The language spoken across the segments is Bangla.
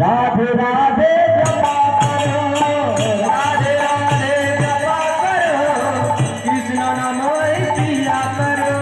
राधे राधे जपा करो, राधे राधे जपा करो, कृष्ण नाम पिया करो।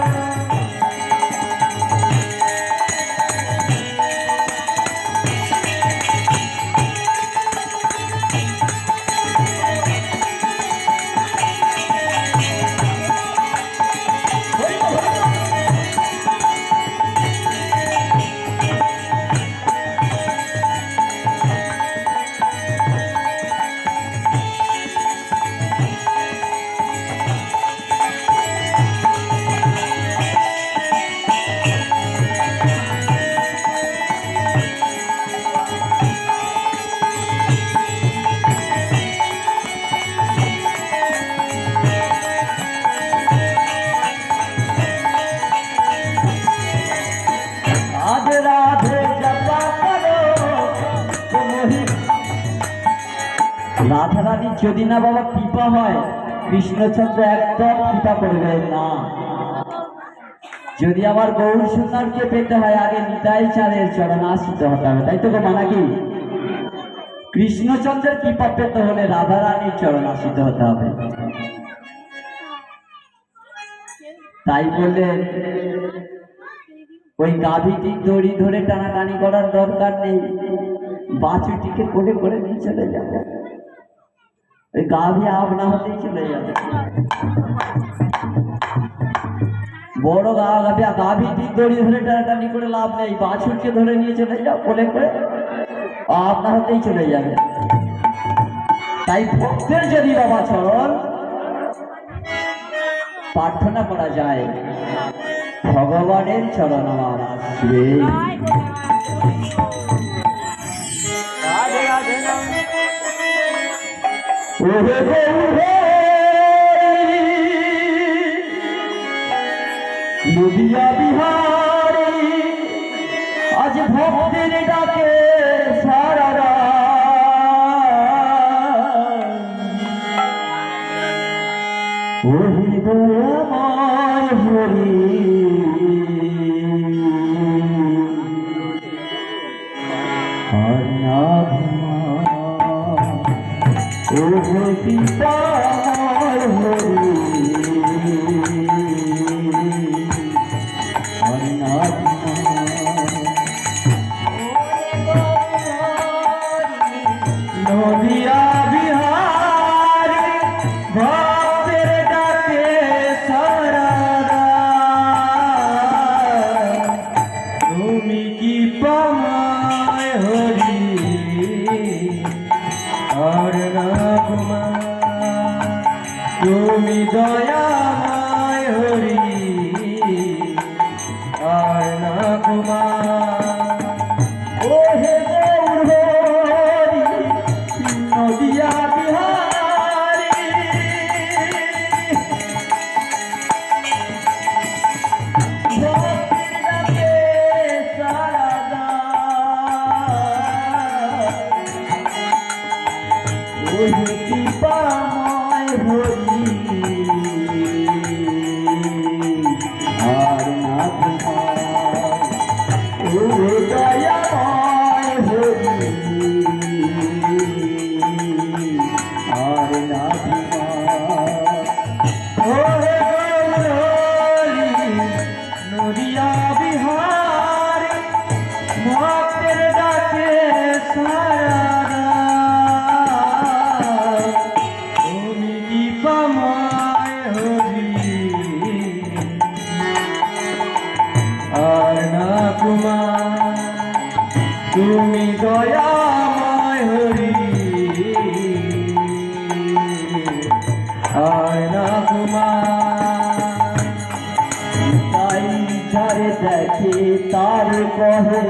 राधा रानी যদি না বাবা কৃপা হয় কৃষ্ণচন্দ্র একদম কৃপা করবে না। যদি আমার গৌর সুন্দরকে পেতে হয় আগে নিতাই চাঁদের চরণ আশ্রিত হতে হবে, তাই তো মানা কি? কৃষ্ণচন্দ্রের কৃপা পেতে হলে রাধা রানীর চরণ আশ্রিত হতে হবে। তাই বললে ওই গাভীটি দড়ি ধরে টানাটানি করার দরকার নেই, বাছুরটিকে কোলে করে নিয়ে চলে যাবে, ওই গাভী আপনা হতেই চলে যাবে। বড় গাভীটি দড়ি ধরে টানাটানি করে লাভ নেই, বাছুরকে ধরে নিয়ে চলে যাও কোলে করে, আপনা হতেই চলে যাবে। তাই ভক্তের যদি বাবা চরণ প্রার্থনা করা যায় ভগবানের চরণ আমার আসবে। নদিয়া বিহারী আজ ভক্তের ডাকে সারা হরি দয়াময় হরি নদিয়া বিহারী ভক্তের ডাকে সারা তুমি কি পামায় হরি আর রাঘমা, তুমি দয়াময় হরি আর রাঘমা। ও হে গৌর হরি নদিয়া বিহারী ভক্তের ডাকে সারা ওই কৃপাময় হরি আর নাথ ও দয়াময় হরি আর নাথ নদিয়া বিহারী ভক্তের ডাকে সারা তুমি দয়াময় হরি আর না কুমার। তাই যারে দেখে তার কহে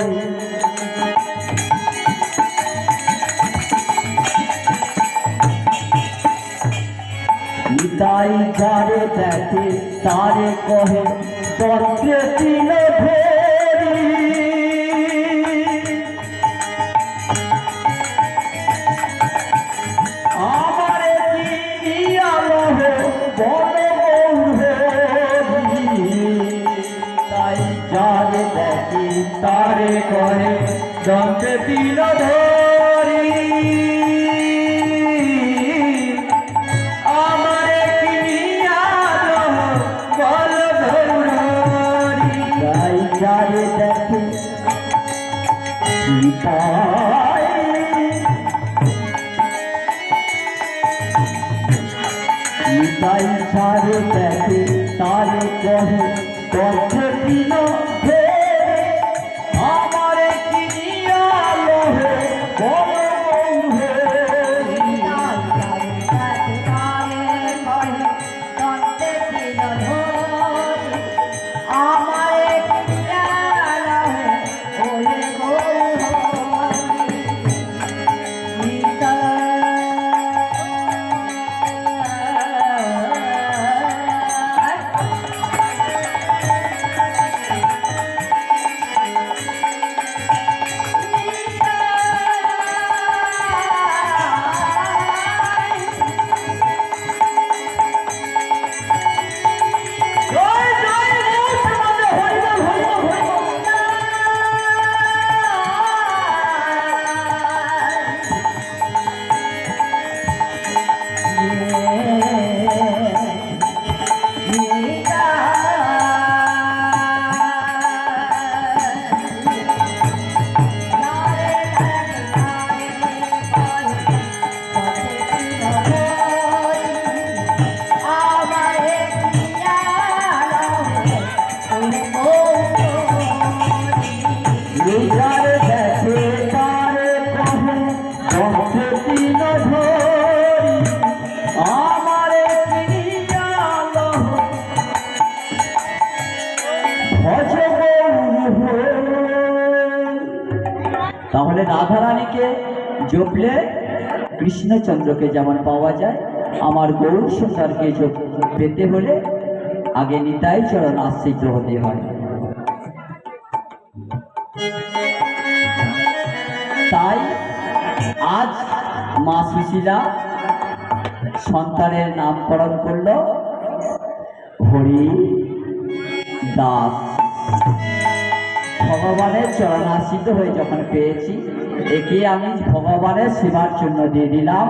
তাই যারে দেখে তারে কহে তত্রে তিল ভেরি আমারে চিনিয়া লহে বলে তাই যারে দেখে তারে কহে তত্রে তিল ভেরি। আমারে কিনিয়া বল গৌরী তাই যারে দেখে কি পায় তাই যারে দেখে তারে কহে পথহীন হে আমারে কিনিয়া লোহে বল তাহলে রাধারানীকে জপলে কৃষ্ণচন্দ্রকে যেমন পাওয়া যায়, আমার গৌর সুন্দরকে পেতে হলে আগে নিতাই চরণ আশ্রিত হতে হয়। তাই আজ মা সুশীলা সন্তানের নামকরণ করল হরি দাস। ভগবানের চরণাশ্রিত হয়ে যখন পেয়েছি, একে আমি ভগবানের সেবার জন্য দিয়ে দিলাম।